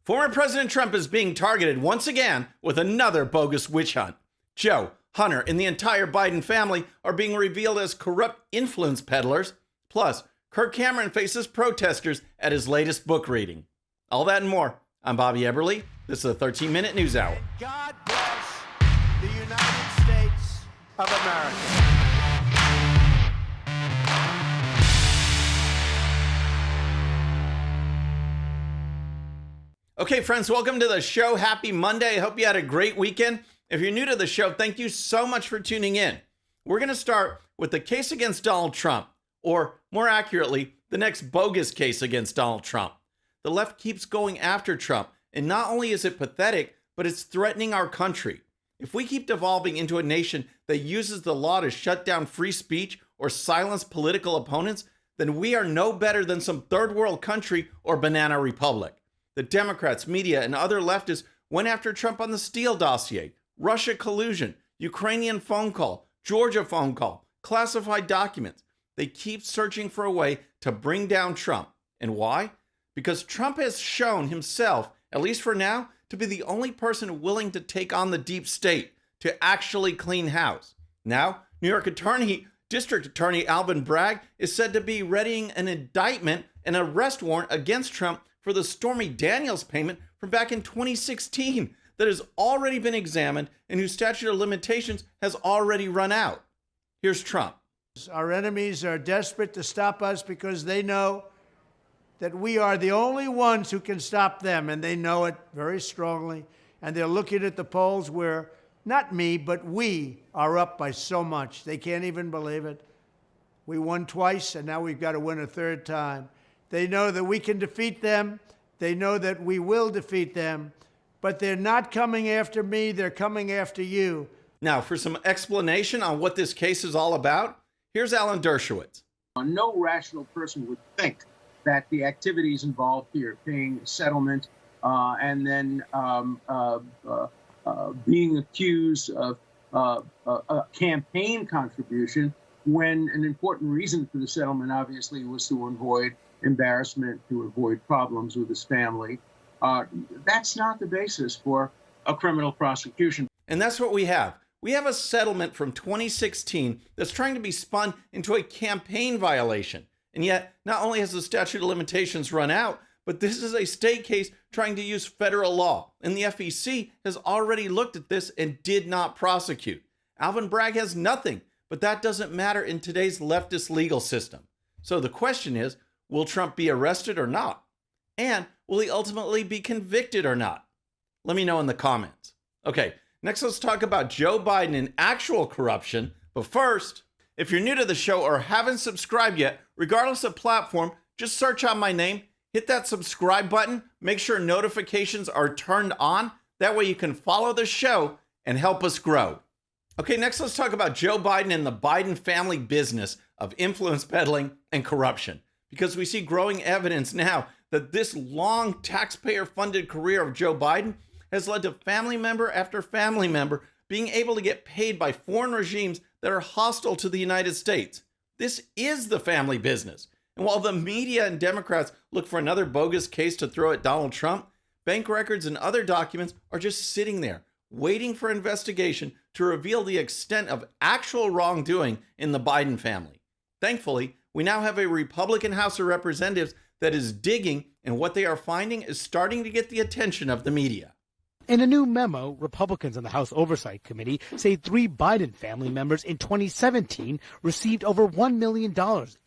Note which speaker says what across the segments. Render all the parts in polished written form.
Speaker 1: Former President Trump is being targeted once again with another bogus witch hunt. Joe, Hunter, and the entire Biden family are being revealed as corrupt influence peddlers. Plus, Kirk Cameron faces protesters at his latest book reading. All that and more. I'm Bobby Eberle. This is a 13-minute news hour.
Speaker 2: God bless the United States of America.
Speaker 1: Okay, friends, welcome to the show. Happy Monday. I hope you had a great weekend. If you're new to the show, thank you so much for tuning in. We're going to start with the case against Donald Trump, or more accurately, the next bogus case against Donald Trump. The left keeps going after Trump, and not only is it pathetic, but it's threatening our country. If we keep devolving into a nation that uses the law to shut down free speech or silence political opponents, then we are no better than some third world country or banana republic. The Democrats, media, and other leftists went after Trump on the Steele dossier, Russia collusion, Ukrainian phone call, Georgia phone call, classified documents. They keep searching for a way to bring down Trump. And why? Because Trump has shown himself, at least for now, to be the only person willing to take on the deep state, to actually clean house. Now, New York District Attorney Alvin Bragg is said to be readying an indictment and arrest warrant against Trump for the Stormy Daniels payment from back in 2016 that has already been examined and whose statute of limitations has already run out. Here's Trump.
Speaker 2: Our enemies are desperate to stop us because they know that we are the only ones who can stop them, and they know it very strongly. And they're looking at the polls where, not me, but we are up by so much. They can't even believe it. We won twice, and now we've got to win a third time. They know that we can defeat them. They know that we will defeat them. But they're not coming after me. They're coming after you.
Speaker 1: Now, for some explanation on what this case is all about, here's Alan Dershowitz.
Speaker 3: No rational person would think that the activities involved here, paying a settlement and then being accused of a campaign contribution, when an important reason for the settlement obviously was to avoid embarrassment, to avoid problems with his family. That's not the basis for a criminal prosecution.
Speaker 1: And that's what we have. We have a settlement from 2016 that's trying to be spun into a campaign violation. And yet, not only has the statute of limitations run out, but this is a state case trying to use federal law. And the FEC has already looked at this and did not prosecute. Alvin Bragg has nothing, but that doesn't matter in today's leftist legal system. So the question is, will Trump be arrested or not? And will he ultimately be convicted or not? Let me know in the comments. Okay, next let's talk about Joe Biden and actual corruption. But first, if you're new to the show or haven't subscribed yet, regardless of platform, just search out my name, hit that subscribe button, make sure notifications are turned on. That way you can follow the show and help us grow. Okay, next let's talk about Joe Biden and the Biden family business of influence peddling and corruption. Because we see growing evidence now that this long taxpayer-funded career of Joe Biden has led to family member after family member being able to get paid by foreign regimes that are hostile to the United States. This is the family business. And while the media and Democrats look for another bogus case to throw at Donald Trump, bank records and other documents are just sitting there, waiting for investigation to reveal the extent of actual wrongdoing in the Biden family. Thankfully, we now have a Republican House of Representatives that is digging, and what they are finding is starting to get the attention of the media.
Speaker 4: In a new memo, Republicans on the House Oversight Committee say 3 Biden family members in 2017 received over $1 million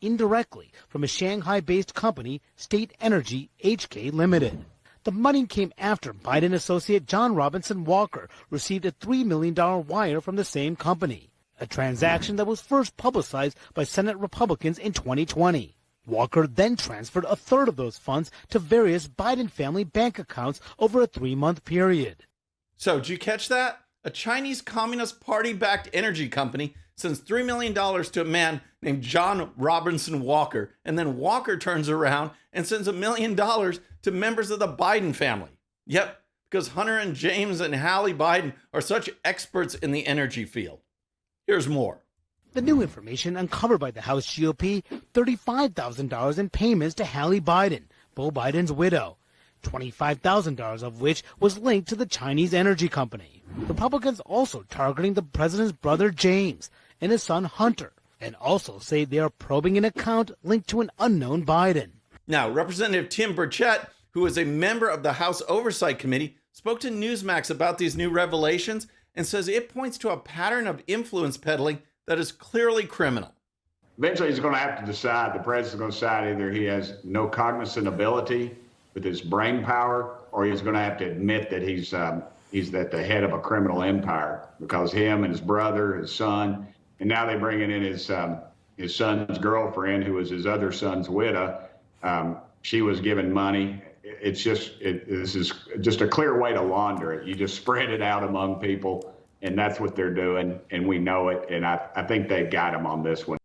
Speaker 4: indirectly from a Shanghai-based company, State Energy HK Limited. The money came after Biden associate John Robinson Walker received a $3 million wire from the same company, a transaction that was first publicized by Senate Republicans in 2020. Walker then transferred a third of those funds to various Biden family bank accounts over a 3-month period.
Speaker 1: So, did you catch that? A Chinese Communist Party-backed energy company sends $3 million to a man named John Robinson Walker, and then Walker turns around and sends $1 million to members of the Biden family. Yep, because Hunter and James and Hallie Biden are such experts in the energy field. Here's more.
Speaker 4: The new information uncovered by the House GOP, $35,000 in payments to Hallie Biden, Beau Biden's widow. $25,000 of which was linked to the Chinese energy company. Republicans also targeting the president's brother James and his son Hunter, and also say they are probing an account linked to an unknown Biden.
Speaker 1: Now, Representative Tim Burchett, who is a member of the House Oversight Committee, spoke to Newsmax about these new revelations and says it points to a pattern of influence peddling that is clearly criminal.
Speaker 5: Eventually, he's going to have to decide. The president's going to decide either he has no cognizant ability with his brain power, or he's going to have to admit that he's at the head of a criminal empire, because him and his brother, his son, and now they're bringing in his son's girlfriend, who was his other son's widow. She was given money. This is just a clear way to launder it. You just spread it out among people, and that's what they're doing, and we know it, and I think they got him on this one.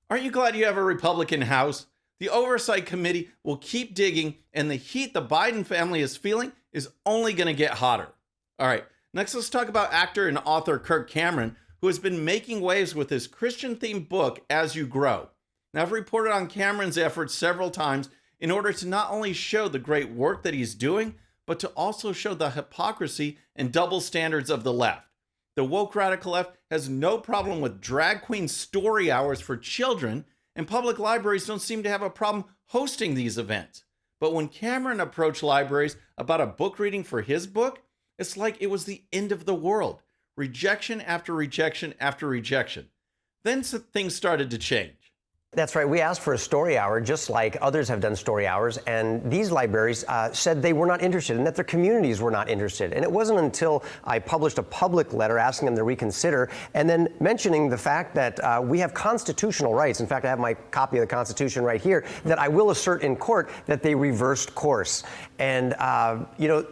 Speaker 1: Aren't you glad you have a Republican House? The Oversight Committee will keep digging, and the heat the Biden family is feeling is only going to get hotter. All right, next let's talk about actor and author Kirk Cameron, who has been making waves with his Christian-themed book, As You Grow. Now, I've reported on Cameron's efforts several times in order to not only show the great work that he's doing, but to also show the hypocrisy and double standards of the left. The woke radical left has no problem with drag queen story hours for children, and public libraries don't seem to have a problem hosting these events. But when Cameron approached libraries about a book reading for his book, it's like it was the end of the world. Rejection after rejection after rejection. Then things started to change.
Speaker 6: That's right. We asked for a story hour, just like others have done story hours, and these libraries said they were not interested and that their communities were not interested. And it wasn't until I published a public letter asking them to reconsider and then mentioning the fact that we have constitutional rights. In fact, I have my copy of the Constitution right here, that I will assert in court that they reversed course. And,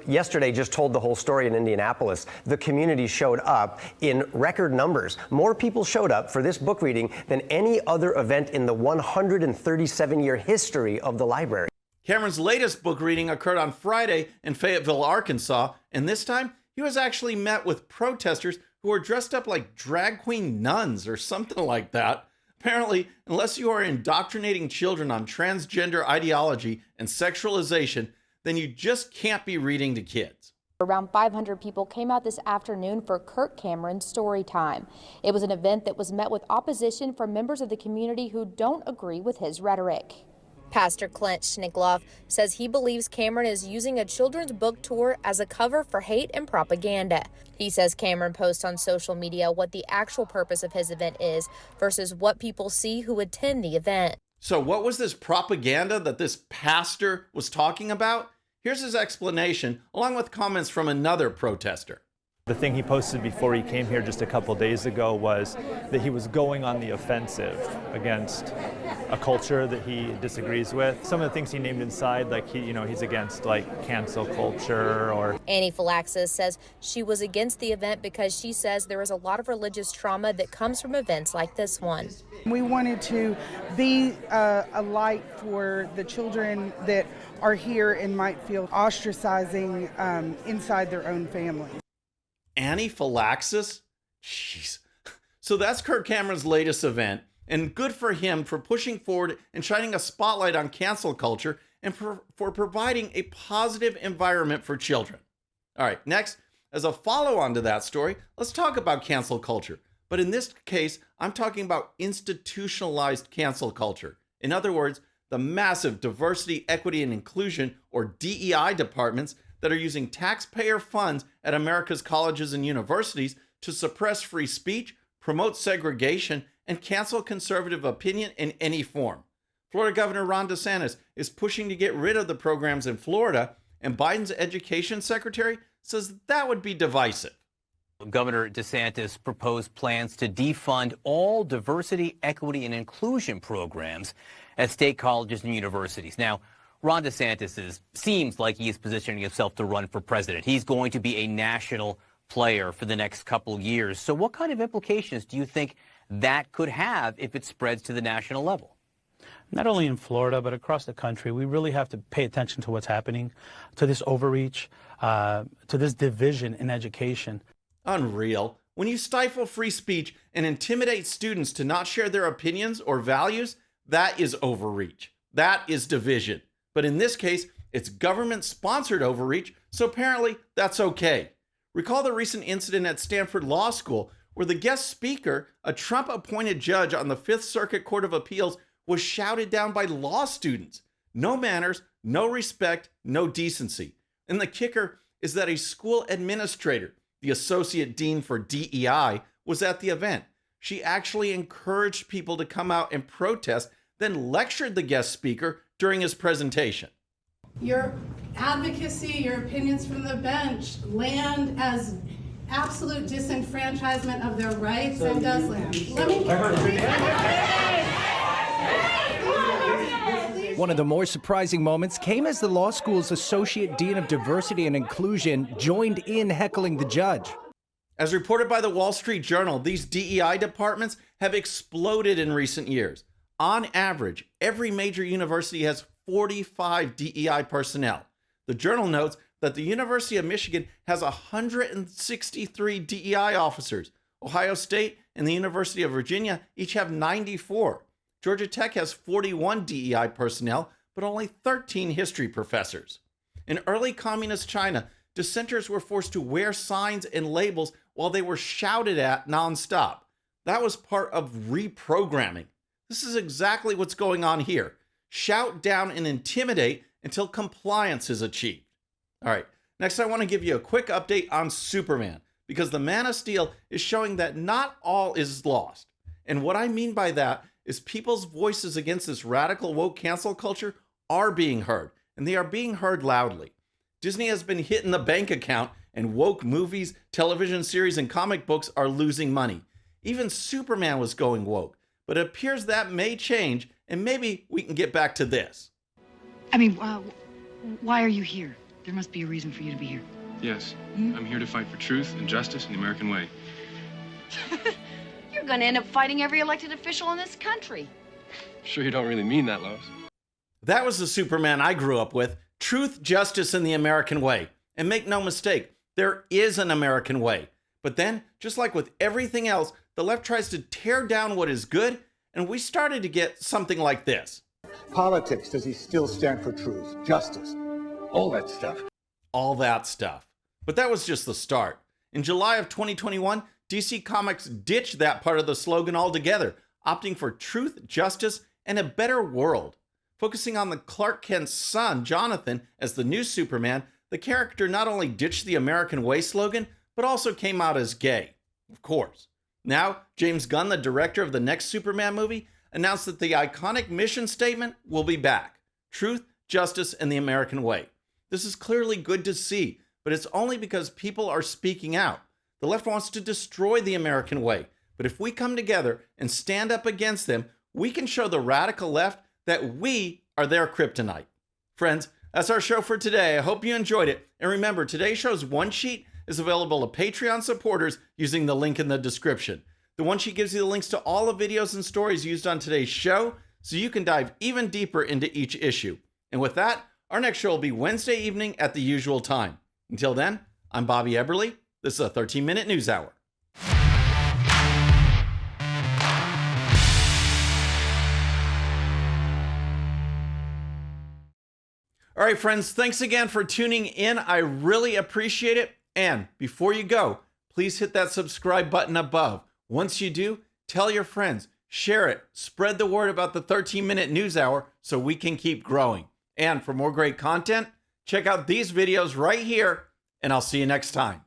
Speaker 6: yesterday just told the whole story in Indianapolis. The community showed up in record numbers. More people showed up for this book reading than any other event in the 137-year history of the library.
Speaker 1: Cameron's latest book reading occurred on Friday in Fayetteville, Arkansas, and this time he was actually met with protesters who were dressed up like drag queen nuns or something like that. Apparently, unless you are indoctrinating children on transgender ideology and sexualization, then you just can't be reading to kids.
Speaker 7: Around 500 people came out this afternoon for Kirk Cameron's story time. It was an event that was met with opposition from members of the community who don't agree with his rhetoric. Pastor Clint Schnickloff says he believes Cameron is using a children's book tour as a cover for hate and propaganda. He says Cameron posts on social media what the actual purpose of his event is versus what people see who attend the event.
Speaker 1: So what was this propaganda that this pastor was talking about? Here's his explanation, along with comments from another protester.
Speaker 8: The thing he posted before he came here just a couple days ago was that he was going on the offensive against a culture that he disagrees with. Some of the things he named inside, like he's against like cancel culture or.
Speaker 7: Annie Phylaxis says she was against the event because she says there is a lot of religious trauma that comes from events like this one.
Speaker 9: We wanted to be a light for the children that are here and might feel ostracizing inside their own family.
Speaker 1: Annie Phylaxis? Jeez. So that's Kirk Cameron's latest event, and good for him for pushing forward and shining a spotlight on cancel culture and for providing a positive environment for children. All right, next, as a follow-on to that story, let's talk about cancel culture. But in this case, I'm talking about institutionalized cancel culture. In other words, the massive diversity, equity, and inclusion, or DEI departments that are using taxpayer funds at America's colleges and universities to suppress free speech, promote segregation, and cancel conservative opinion in any form. Florida Governor Ron DeSantis is pushing to get rid of the programs in Florida, and Biden's education secretary says that would be divisive.
Speaker 10: Governor DeSantis proposed plans to defund all diversity, equity, and inclusion programs at state colleges and universities. Now, Ron DeSantis seems like he is positioning himself to run for president. He's going to be a national player for the next couple years. So what kind of implications do you think that could have if it spreads to the national level?
Speaker 4: Not only in Florida, but across the country, we really have to pay attention to what's happening, to this overreach, to this division in education.
Speaker 1: Unreal. When you stifle free speech and intimidate students to not share their opinions or values, that is overreach. That is division. But in this case, It's government-sponsored overreach, so apparently that's okay. Recall the recent incident at Stanford Law School where the guest speaker, a Trump-appointed judge on the Fifth Circuit Court of Appeals, was shouted down by law students. No manners, no respect, no decency. And the kicker is that a school administrator, the associate dean for DEI, was at the event. She actually encouraged people to come out and protest, then lectured the guest speaker during his presentation.
Speaker 11: Your advocacy, your opinions from the bench land as absolute disenfranchisement of their rights and does land.
Speaker 12: One of the more surprising moments came as the law school's Associate Dean of Diversity and Inclusion joined in heckling the judge.
Speaker 1: As reported by the Wall Street Journal, these DEI departments have exploded in recent years. On average, every major university has 45 DEI personnel. The Journal notes that the University of Michigan has 163 DEI officers. Ohio State and the University of Virginia each have 94. Georgia Tech has 41 DEI personnel, but only 13 history professors. In early communist China, dissenters were forced to wear signs and labels while they were shouted at nonstop. That was part of reprogramming. This is exactly what's going on here. Shout down and intimidate until compliance is achieved. All right, next I want to give you a quick update on Superman, because the Man of Steel is showing that not all is lost. And what I mean by that is people's voices against this radical woke cancel culture are being heard, and they are being heard loudly. Disney has been hitting the bank account, and woke movies, television series, and comic books are losing money. Even Superman was going woke, but it appears that may change, and maybe we can get back to this.
Speaker 13: I mean, why are you here? There must be a reason for you to be here.
Speaker 14: Yes, I'm here to fight for truth and justice in the American way.
Speaker 13: You're going to end up fighting every elected official in this country.
Speaker 14: Sure you don't really mean that, Lois?
Speaker 1: That was the Superman I grew up with. Truth, justice, and the American way. And make no mistake, there is an American way. But then, just like with everything else, the left tries to tear down what is good, and we started to get something like this.
Speaker 15: Politics, does he still stand for truth, justice, all that stuff?
Speaker 1: All that stuff. But that was just the start. In July of 2021, DC Comics ditched that part of the slogan altogether, opting for truth, justice, and a better world. Focusing on the Clark Kent's son, Jonathan, as the new Superman, the character not only ditched the American way slogan, but also came out as gay. Of course. Now, James Gunn, the director of the next Superman movie, announced that the iconic mission statement will be back. Truth, justice, and the American way. This is clearly good to see, but it's only because people are speaking out. The left wants to destroy the American way, but if we come together and stand up against them, we can show the radical left that we are their kryptonite. Friends, that's our show for today. I hope you enjoyed it. And remember, today's show's one sheet is available to Patreon supporters using the link in the description. The one sheet gives you the links to all the videos and stories used on today's show, so you can dive even deeper into each issue. And with that, our next show will be Wednesday evening at the usual time. Until then, I'm Bobby Eberle. This is a 13-minute news hour. All right, friends, thanks again for tuning in. I really appreciate it. And before you go, please hit that subscribe button above. Once you do, tell your friends, share it, spread the word about the 13-minute news hour so we can keep growing. And for more great content, check out these videos right here, and I'll see you next time.